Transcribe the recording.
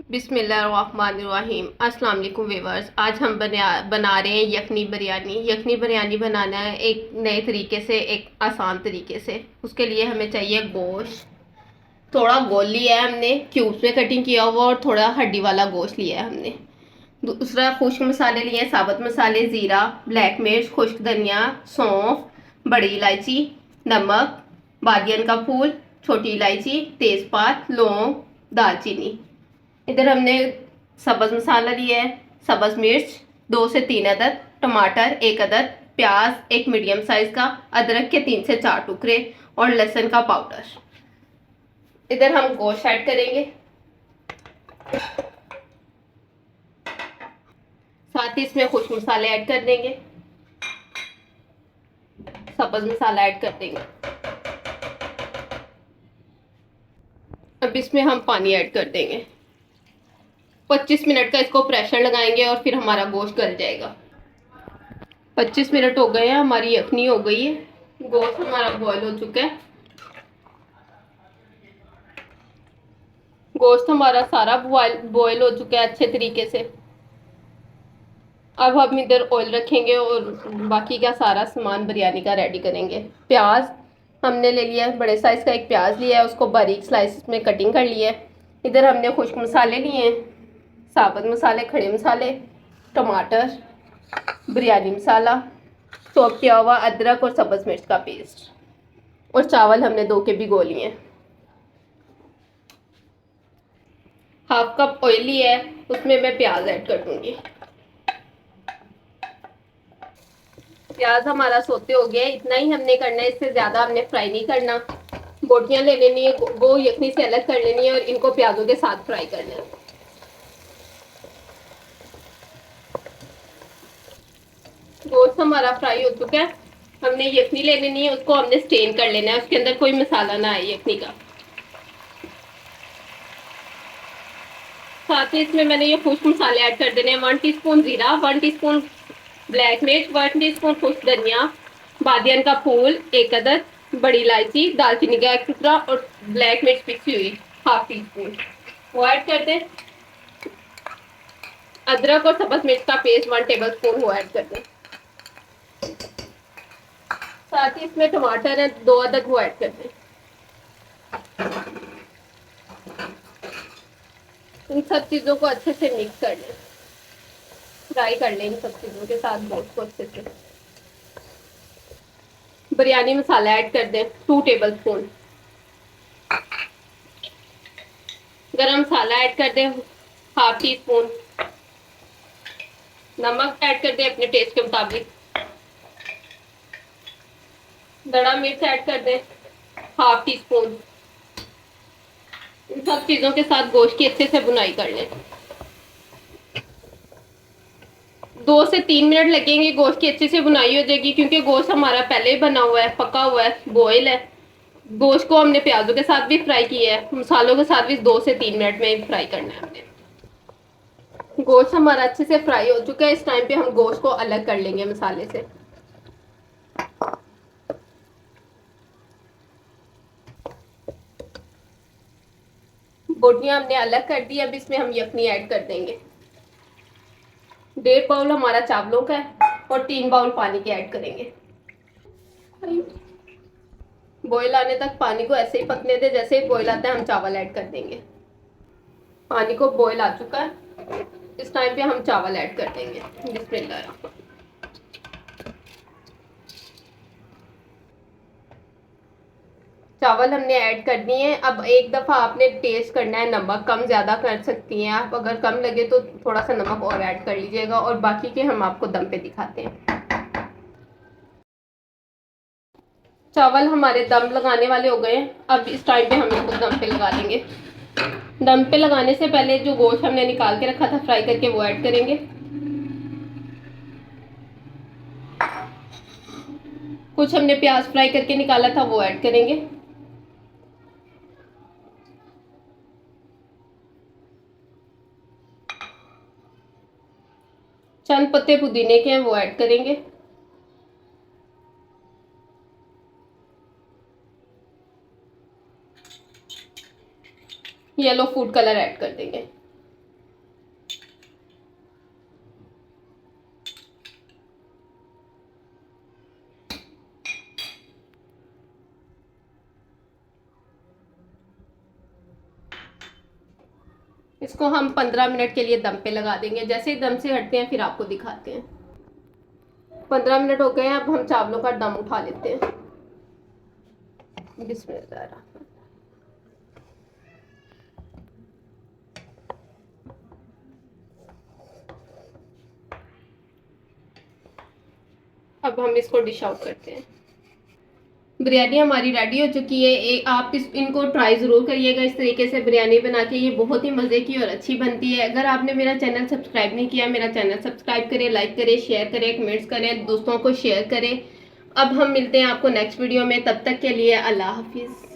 बिस्मिल्लाहिर्रहमानिर्रहीम। अस्सलाम वालेकुम व्यूअर्स। आज हम बना रहे हैं यखनी बिरयानी। यखनी बिरयानी बनाना है एक नए तरीके से, एक आसान तरीके से। उसके लिए हमें चाहिए गोश्त। थोड़ा गोल लिया है हमने, क्यूब्स में कटिंग किया हुआ, और थोड़ा हड्डी वाला गोश्त लिया है हमने। दूसरा खुश्क मसाले लिए हैं, साबुत मसाले, ज़ीरा, ब्लैक मिर्च, खुश्क धनिया, सौंफ, बड़ी इलायची, नमक, बादियन का फूल, छोटी इलायची, तेज़पात, लौंग, दालचीनी। इधर हमने सब्ज़ मसाला लिया है, सब्ज़ मिर्च 2 से 3 अदद, टमाटर 1 अदद, प्याज एक मीडियम साइज का, अदरक के 3 से 4 टुकड़े, और लहसुन का पाउडर। इधर हम गोश्त ऐड करेंगे, साथ ही इसमें खुश्क मसाले ऐड कर देंगे, सब्ज़ मसाला ऐड कर देंगे। अब इसमें हम पानी ऐड कर देंगे। 25 मिनट का इसको प्रेशर लगाएंगे और फिर हमारा गोश्त गल जाएगा। 25 मिनट हो गए हैं, हमारी यखनी हो गई है, गोश्त हमारा बॉयल हो चुका है। गोश्त हमारा सारा बॉयल हो चुका है अच्छे तरीके से। अब हम इधर ऑयल रखेंगे और बाकी का सारा सामान बिरयानी का रेडी करेंगे। प्याज हमने ले लिया है, बड़े साइज़ का एक प्याज लिया है, उसको बारीक स्लाइस में कटिंग कर लिया है। इधर हमने खुश्क मसाले लिए हैं, साबुत मसाले, खड़े मसाले, टमाटर, बिरयानी मसाला, चॉप किया हुआ अदरक और सब्ज़ मिर्च का पेस्ट, और चावल हमने 2 के भिगो लिए हैं। 1/2 कप ऑयल लिया है, उसमें मैं प्याज ऐड कर दूंगी। प्याज हमारा सोते हो गया है, इतना ही हमने करना है, इससे ज़्यादा हमने फ्राई नहीं करना। बोटियां ले लेनी है, वो यखनी से अलग कर लेनी है, और इनको प्याजों के साथ फ्राई करना है। गोश्त हमारा फ्राई हो चुका है। हमने यखनी ले लेनी है, उसको हमने स्टेन कर लेना है, उसके अंदर कोई मसाला ना आए यखनी का। साथ ही इसमें मैंने ये खुश्क मसाले ऐड कर देने हैं। 1 टीस्पून जीरा, 1 टीस्पून ब्लैक मिर्च, 1 टीस्पून खुश्क धनिया, बादियन का फूल 1 अदद, बड़ी इलायची, दालचीनी का 1 टुकड़ा, और ब्लैक मिर्च पिसी हुई 1/2 टीस्पून, वो ऐड कर दें। अदरक और सब्ज़ मिर्च का पेस्ट 1 टेबल स्पून वो ऐड कर दें। साथ ही इसमें टमाटर है 2 अदद, वो ऐड कर दें। इन सब चीज़ों को अच्छे से मिक्स कर लें, फ्राई कर लें इन सब चीज़ों के साथ गोश्त को अच्छे से। बिरयानी मसाला ऐड कर दें 2 टेबल स्पून। गरम मसाला ऐड कर दें 1/2 टीस्पून। नमक ऐड कर दें अपने टेस्ट के मुताबिक। दड़ा मिर्च ऐड कर दें 1/2 टीस्पून। इन सब चीज़ों के साथ गोश्त की अच्छे से बुनाई कर लें। 2 से 3 मिनट लगेंगे, गोश्त की अच्छे से बुनाई हो जाएगी, क्योंकि गोश्त हमारा पहले ही बना हुआ है, पका हुआ है, बॉयल है। गोश्त को हमने प्याजों के साथ भी फ्राई किया है, मसालों के साथ भी 2 से 3 मिनट में फ्राई करना है हमने। गोश्त हमारा अच्छे से फ्राई हो चुका है। इस टाइम पे हम गोश्त को अलग कर लेंगे मसाले से। बोटियां हमने अलग कर दी, अब इसमें हम यखनी ऐड कर देंगे। 1.5 बाउल हमारा चावलों का है, और 3 बाउल पानी के ऐड करेंगे। बॉयल आने तक पानी को ऐसे ही पकने दे, जैसे ही बॉयल आता है हम चावल ऐड कर देंगे। पानी को बॉयल आ चुका है, इस टाइम पे हम चावल ऐड कर देंगे। बिस्मिल्लाह। चावल हमने ऐड कर दिए हैं। अब एक दफ़ा आपने टेस्ट करना है, नमक कम ज़्यादा कर सकती हैं आप, अगर कम लगे तो थोड़ा सा नमक और ऐड कर लीजिएगा, और बाकी के हम आपको दम पे दिखाते हैं। चावल हमारे दम लगाने वाले हो गए हैं, अब इस टाइम पे हम इसको दम पे लगा लेंगे। दम पे लगाने से पहले जो गोश्त हमने निकाल के रखा था फ्राई करके, वो ऐड करेंगे। कुछ हमने प्याज फ्राई करके निकाला था, वो ऐड करेंगे। चंद पत्ते पुदीने के हैं, वो ऐड करेंगे। येलो फूड कलर ऐड कर देंगे। इसको हम 15 मिनट के लिए दम पे लगा देंगे। जैसे ही दम से हटते हैं फिर आपको दिखाते हैं। 15 मिनट हो गए हैं, अब हम चावलों का दम उठा लेते हैं। बिस्मिल्लाह। अब हम इसको डिश आउट करते हैं। बिरयानी हमारी रेडी हो चुकी है। आप इनको ट्राई ज़रूर करिएगा इस तरीके से बिरयानी बना के। ये बहुत ही मज़े की और अच्छी बनती है। अगर आपने मेरा चैनल सब्सक्राइब नहीं किया, मेरा चैनल सब्सक्राइब करें, लाइक करें, शेयर करें, कमेंट्स करें, दोस्तों को शेयर करें। अब हम मिलते हैं आपको नेक्स्ट वीडियो में। तब तक के लिए अल्लाह हाफिज़।